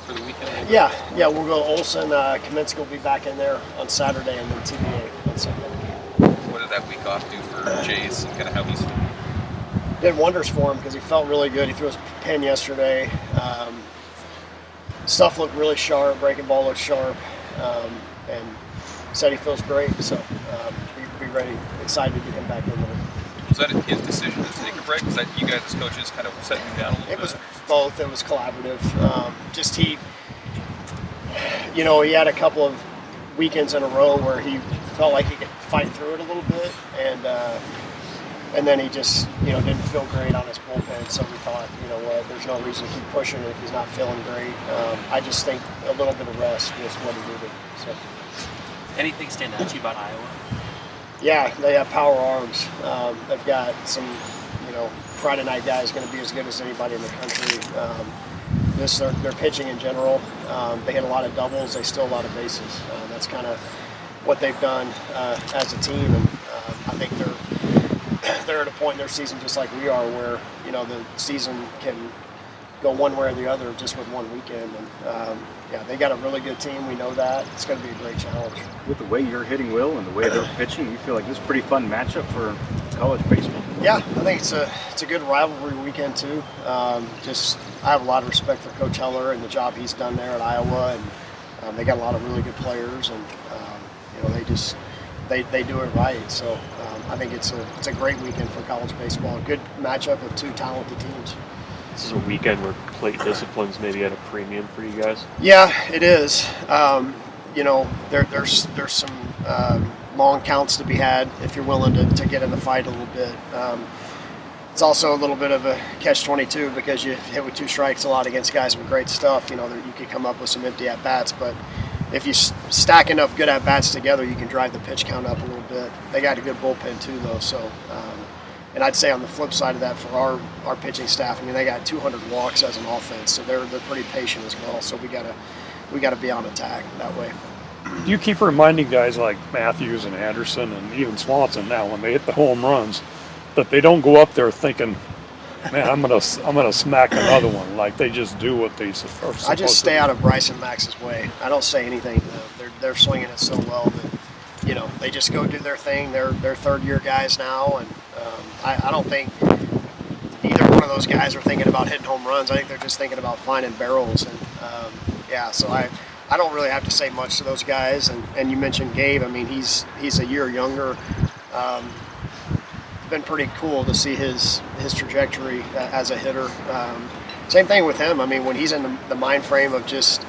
for the weekend? Yeah, we'll go Olson. Kaminsky will be back in there on Saturday, and then TBA on Sunday. What did that week off do for Jace and kind of how he's feeling? Did wonders for him because he felt really good. He threw his pin yesterday. Stuff looked really sharp. Breaking ball looked sharp, and said he feels great. So be ready, excited to get him back in there. Was that his decision to take a break? Was that you guys as coaches kind of setting him down a little bit? It was both. It was collaborative. Just he had a couple of weekends in a row where he felt like he could fight through it a little bit, and then he just didn't feel great on his bullpen. So we thought, what, there's no reason to keep pushing if he's not feeling great. I just think a little bit of rest was what he needed. So. Anything stand out to you about Iowa? Yeah, they have power arms. They've got some, Friday night guys going to be as good as anybody in the country. Their pitching in general. They hit a lot of doubles. They steal a lot of bases. That's kind of what they've done as a team, and I think they're at a point in their season just like we are, where the season can go one way or the other just with one weekend. And they got a really good team. We know that. It's going to be a great challenge. With the way you're hitting, Will, and the way they're pitching, you feel like this is a pretty fun matchup for college baseball? Yeah, I think it's a good rivalry weekend too. I have a lot of respect for Coach Heller and the job he's done there at Iowa, and they got a lot of really good players, and they do it right. So I think it's a great weekend for college baseball. A good matchup of two talented teams. This is a weekend where plate discipline's maybe at a premium for you guys. Yeah, it is. There's some long counts to be had if you're willing to get in the fight a little bit. It's also a little bit of a catch-22 because you hit with two strikes a lot against guys with great stuff. You could come up with some empty at-bats, but if you stack enough good at-bats together, you can drive the pitch count up a little bit. They got a good bullpen too, though. So, and I'd say on the flip side of that, for our pitching staff, they got 200 walks as an offense, so they're pretty patient as well. So we gotta be on attack that way. Do you keep reminding guys like Matthews and Anderson and even Swanson now when they hit the home runs that they don't go up there thinking, man, I'm gonna smack another one? Like, they just do what they are supposed to do. I just stay out of Bryce and Max's way. I don't say anything to them. They're swinging it so well that they just go do their thing. They're third-year guys now, and I don't think either one of those guys are thinking about hitting home runs. I think they're just thinking about finding barrels, and so I don't really have to say much to those guys. And you mentioned Gabe. He's a year younger. Been pretty cool to see his trajectory as a hitter. Same thing with him. When he's in the mind frame of just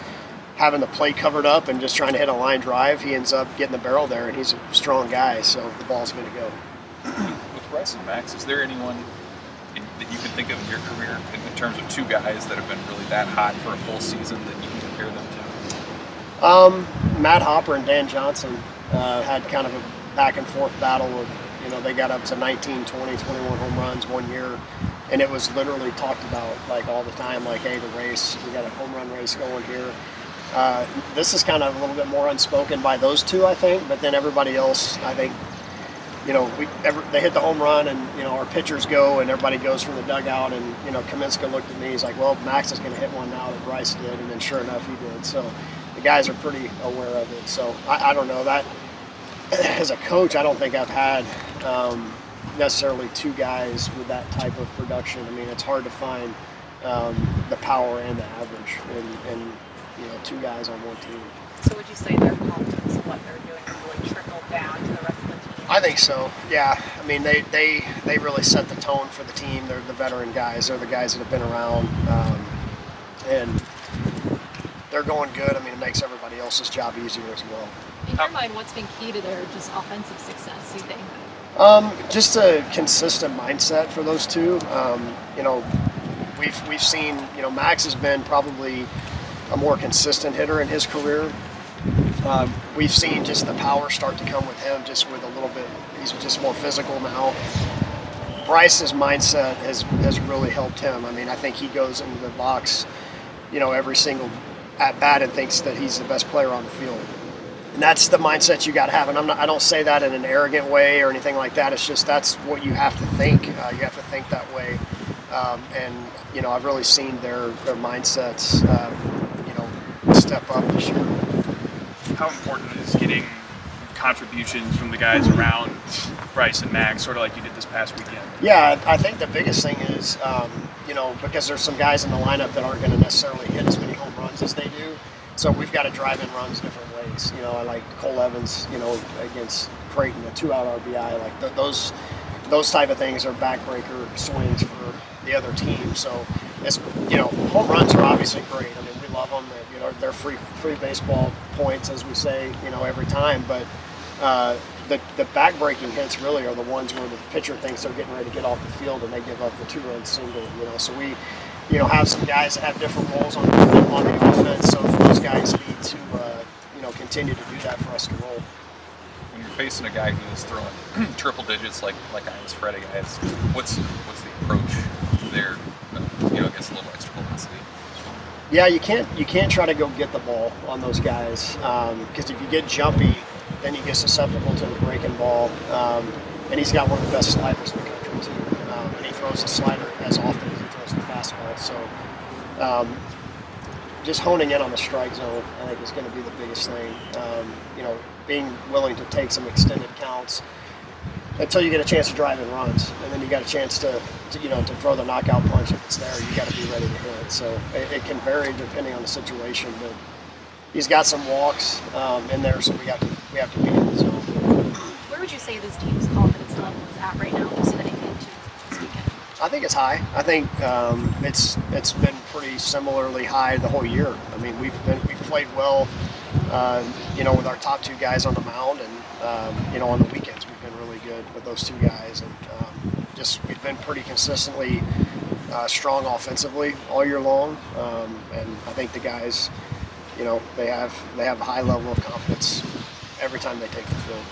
having the plate covered up and just trying to hit a line drive, he ends up getting the barrel there, and he's a strong guy, so the ball's going to go. With Bryce and Max, is there anyone that you can think of in your career in terms of two guys that have been really that hot for a full season that you can compare them to? Matt Hopper and Dan Johnson had kind of a back and forth battle of, they got up to 19, 20, 21 home runs one year, and it was literally talked about like all the time, like, hey, the race, we got a home run race going here. This is kind of a little bit more unspoken by those two, I think, but then everybody else, I think, they hit the home run, and our pitchers go, and everybody goes from the dugout, and Kaminsky looked at me, he's like, well, Max is going to hit one now that Bryce did, and then sure enough he did. So the guys are pretty aware of it. So I don't know, that as a coach, I don't think I've had necessarily two guys with that type of production. It's hard to find the power and the average in two guys on one team. So would you say their confidence in what they're doing really trickled down to the rest of the team? I think so, yeah. They really set the tone for the team. They're the veteran guys. They're the guys that have been around, and they're going good. It makes everybody else's job easier as well. In your mind, what's been key to their just offensive success, you think? Just a consistent mindset for those two. We've seen, Max has been probably a more consistent hitter in his career. We've seen just the power start to come with him, just with a little bit, he's just more physical now. Bryce's mindset has really helped him. I think he goes into the box, every single at-bat and thinks that he's the best player on the field. And that's the mindset you got to have. And I don't say that in an arrogant way or anything like that. It's just that's what you have to think. You have to think that way. And I've really seen their mindsets, step up this year. How important is getting contributions from the guys around Bryce and Max, sort of like you did this past weekend? Yeah, I think the biggest thing is, because there's some guys in the lineup that aren't going to necessarily hit as many home runs as they do. So we've got to drive in runs different ways. I like Cole Evans, against Creighton, a 2-out RBI. Like those type of things are backbreaker swings for the other team. So it's, home runs are obviously great. I mean, we love them. They're free baseball points, as we say, every time. But the backbreaking hits really are the ones where the pitcher thinks they're getting ready to get off the field and they give up the 2-run single. So we, have some guys that have different roles on the offense. So those guys need to, continue to do that for us to roll. When you're facing a guy who is throwing triple digits like I was Freddie guys, what's the approach there? Against a little extra velocity. Yeah, you can't try to go get the ball on those guys because if you get jumpy, then you get susceptible to the breaking ball. And he's got one of the best sliders in the country too, and he throws the slider as often as he throws the fastball. So just honing in on the strike zone, I think, is going to be the biggest thing. Being willing to take some extended counts until you get a chance to drive in runs, and then you got a chance to throw the knockout punch if it's there. You got to be ready to hit it. So it can vary depending on the situation, but he's got some walks in there, so we have to beat him. So. Where would you say this team's confidence level is at right now, just heading into this weekend? I think it's high. I think it's been pretty similarly high the whole year. I mean, we've played well, with our top two guys on the mound, and on the weekends we've been really good with those two guys, and we've been pretty consistently strong offensively all year long, and I think the guys, they have a high level of confidence every time they take the field.